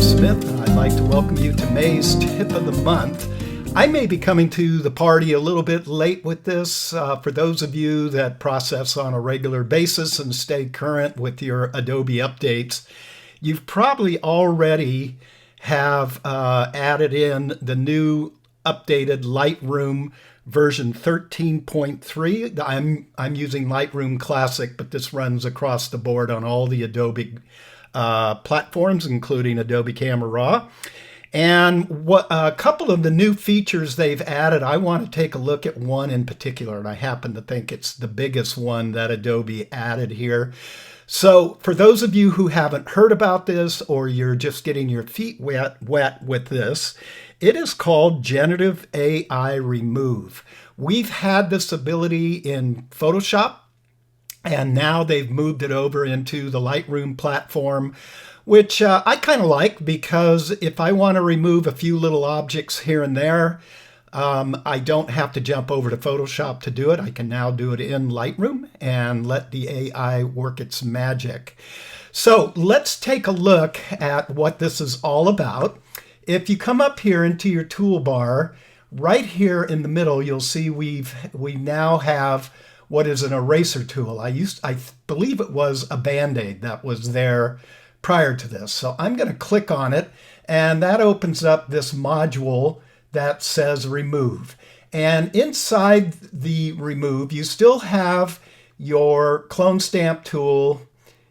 Smith, and I'd like to welcome you to May's Tip of the Month. I may be coming to the party a little bit late with this. For those of you that process on a regular basis and stay current with your Adobe updates, you've probably already have added in the new updated Lightroom version 13.3. I'm using Lightroom Classic, but this runs across the board on all the Adobe platforms, including Adobe Camera Raw. And what a couple of the new features they've added, I want to take a look at one in particular, and I happen to think it's the biggest one that Adobe added here. So for those of you who haven't heard about this, or you're just getting your feet wet with this, it is called Generative AI Remove. We've had this ability in Photoshop, and now they've moved it over into the Lightroom platform, which I kind of like, because if I want to remove a few little objects here and there, I don't have to jump over to Photoshop to do it. I can now do it in Lightroom and let the AI work its magic. So let's take a look at what this is all about. If you come up here into your toolbar, right here in the middle, you'll see we now have what is an eraser tool. I believe it was a Band-Aid that was there prior to this. So I'm going to click on it, and that opens up this module that says Remove. And inside the Remove, you still have your clone stamp tool,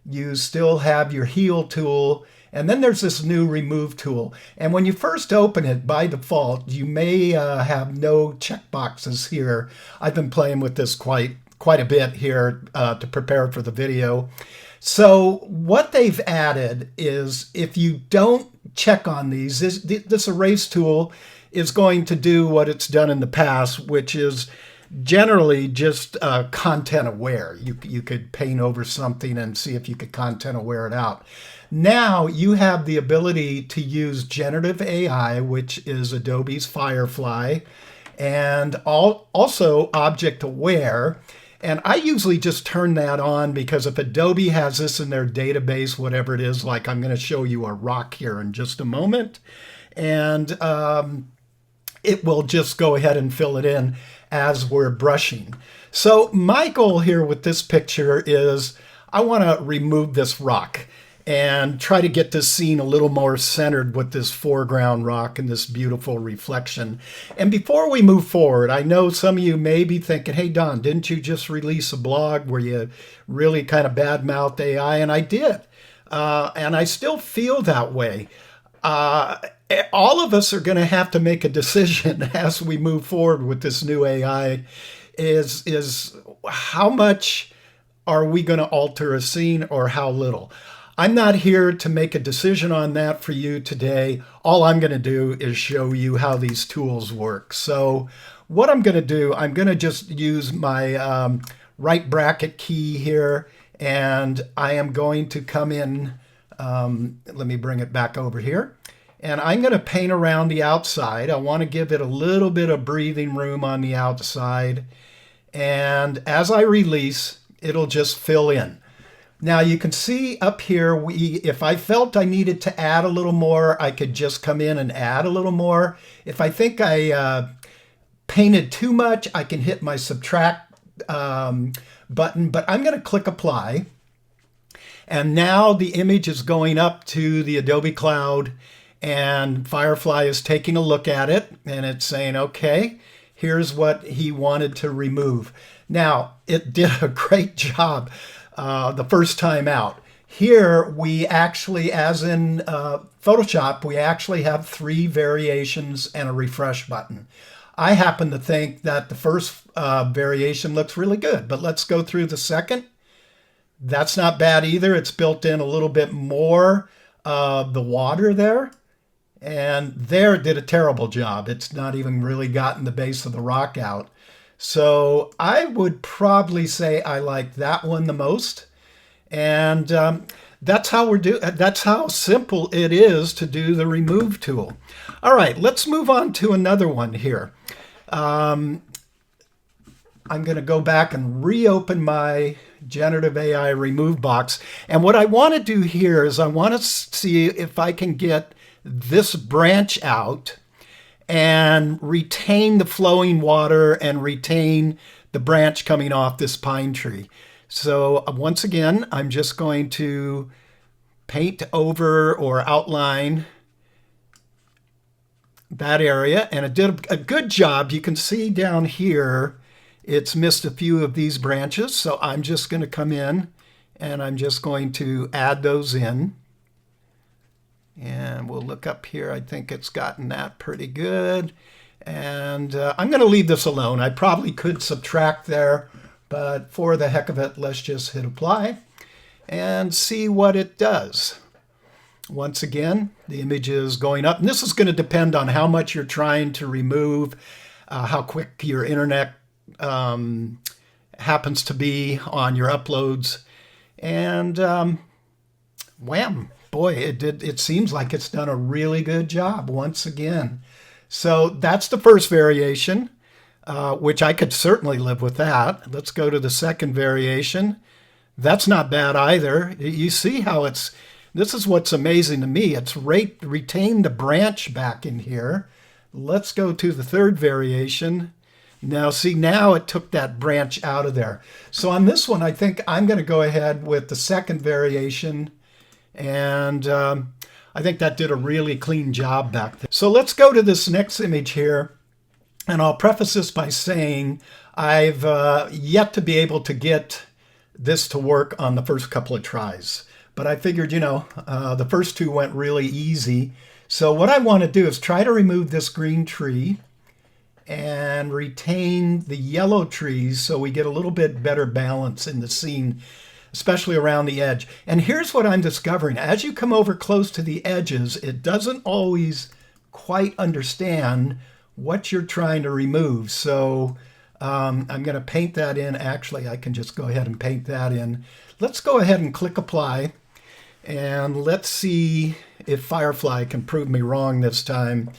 you still have your heal tool, and then there's this new Remove tool. And when you first open it, by default, you may have no checkboxes here. I've been playing with this quite a bit here to prepare for the video. So what they've added is, if you don't check on these, this erase tool is going to do what it's done in the past, which is generally just content aware. You could paint over something and see if you could content aware it out. Now you have the ability to use generative AI, which is Adobe's Firefly, and also object aware. And I usually just turn that on, because if Adobe has this in their database, whatever it is, like I'm going to show you a rock here in just a moment, and it will just go ahead and fill it in as we're brushing. So my goal here with this picture is I want to remove this rock and try to get this scene a little more centered with this foreground rock and this beautiful reflection. And before we move forward, I know some of you may be thinking, hey Don, didn't you just release a blog where you really kind of badmouthed AI? And I did. And I still feel that way. All of us are going to have to make a decision as we move forward with this new AI, is how much are we going to alter a scene, or how little? I'm not here to make a decision on that for you today. All I'm going to do is show you how these tools work. So what I'm going to do, I'm going to just use my right bracket key here, and I am going to come in, let me bring it back over here, and I'm going to paint around the outside. I want to give it a little bit of breathing room on the outside, and as I release, it'll just fill in. Now you can see up here, if I felt I needed to add a little more, I could just come in and add a little more. If I think I painted too much, I can hit my subtract button, but I'm going to click apply. And now the image is going up to the Adobe Cloud, and Firefly is taking a look at it, and it's saying, okay, here's what he wanted to remove. Now, it did a great job the first time out. Here we actually, as in Photoshop, we actually have 3 variations and a refresh button. I happen to think that the first variation looks really good, but let's go through the second. That's not bad either. It's built in a little bit more of the water there. And there it did a terrible job. It's not even really gotten the base of the rock out. So I would probably say I like that one the most. And that's how simple it is to do the remove tool. All right, let's move on to another one here. I'm going to go back and reopen my Generative AI Remove box. And what I want to do here is I want to see if I can get this branch out and retain the flowing water and retain the branch coming off this pine tree. So once again, I'm just going to paint over or outline that area, and it did a good job. You can see down here it's missed a few of these branches, so I'm just going to come in and I'm just going to add those in. And we'll look up here. I think it's gotten that pretty good. And I'm going to leave this alone. I probably could subtract there, but for the heck of it, let's just hit apply and see what it does. Once again, the image is going up. And this is going to depend on how much you're trying to remove, how quick your internet happens to be on your uploads. And wham! Boy, it seems like it's done a really good job once again. So that's the first variation, which I could certainly live with that. Let's go to the second variation. That's not bad either. You see how this is what's amazing to me. It's retained the branch back in here. Let's go to the third variation. Now see, now it took that branch out of there. So on this one, I think I'm going to go ahead with the second variation. And I think that did a really clean job back there. So let's go to this next image here. And I'll preface this by saying I've yet to be able to get this to work on the first couple of tries. But I figured, the first two went really easy. So what I want to do is try to remove this green tree and retain the yellow trees so we get a little bit better balance in the scene, especially around the edge. And here's what I'm discovering. As you come over close to the edges, it doesn't always quite understand what you're trying to remove. So I'm going to paint that in. Actually, I can just go ahead and paint that in. Let's go ahead and click apply. And let's see if Firefly can prove me wrong this time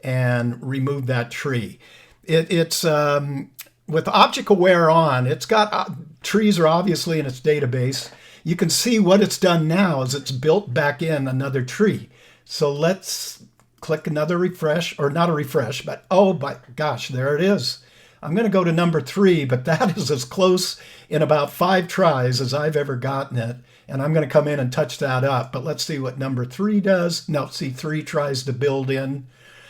and remove that tree. It's with Object Aware on, it's got trees are obviously in its database. You can see what it's done now is it's built back in another tree. So let's click another refresh, or not a refresh, but oh my gosh, there it is. I'm going to go to number 3, but that is as close in about 5 tries as I've ever gotten it. And I'm going to come in and touch that up. But let's see what number 3 does. No, see, 3 tries to build in.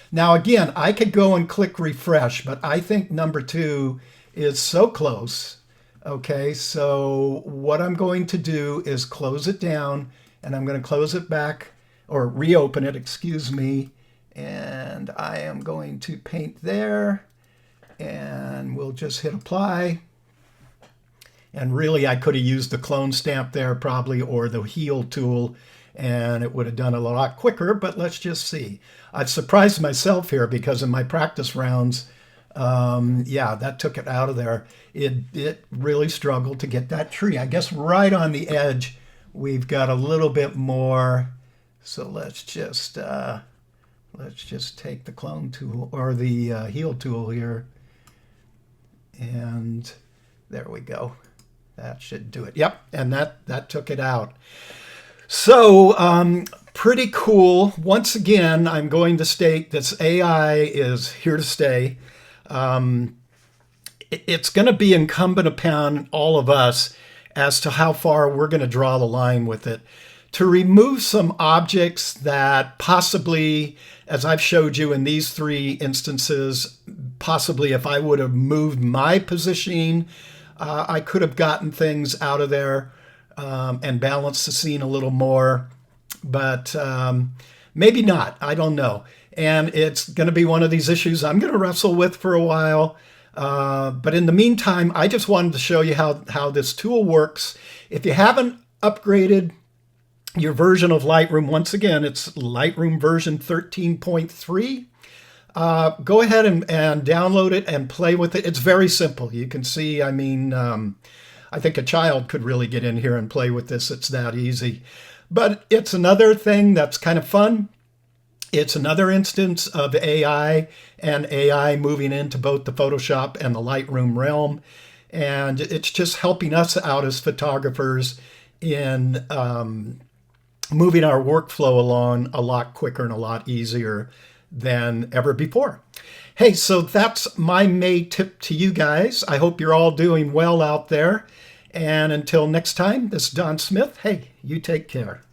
Now, again, I could go and click refresh, but I think number 2 is so close. Okay, so what I'm going to do is close it down, and I'm going to close it back, or reopen it, excuse me. And I am going to paint there. And we'll just hit apply. And really, I could have used the clone stamp there probably, or the heal tool, and it would have done it a lot quicker, but let's just see. I've surprised myself here because in my practice rounds, yeah, that took it out of there. It really struggled to get that tree. I guess right on the edge, we've got a little bit more. So let's just take the clone tool, or the heal tool here. And there we go. That should do it. Yep, and that took it out. So pretty cool. Once again, I'm going to state this AI is here to stay. It's going to be incumbent upon all of us as to how far we're going to draw the line with it. To remove some objects that possibly, as I've showed you in these 3 instances, possibly if I would have moved my positioning, I could have gotten things out of there and balanced the scene a little more, but maybe not. I don't know. And it's going to be one of these issues I'm going to wrestle with for a while. But in the meantime, I just wanted to show you how this tool works. If you haven't upgraded your version of Lightroom, once again, it's Lightroom version 13.3. Go ahead and download it and play with it. It's very simple. You can see, I mean, I think a child could really get in here and play with this. It's that easy. But it's another thing that's kind of fun. It's another instance of AI and AI moving into both the Photoshop and the Lightroom realm. And it's just helping us out as photographers in moving our workflow along a lot quicker and a lot easier than ever before. Hey, so that's my May tip to you guys. I hope you're all doing well out there. And until next time, this is Don Smith. Hey, you take care.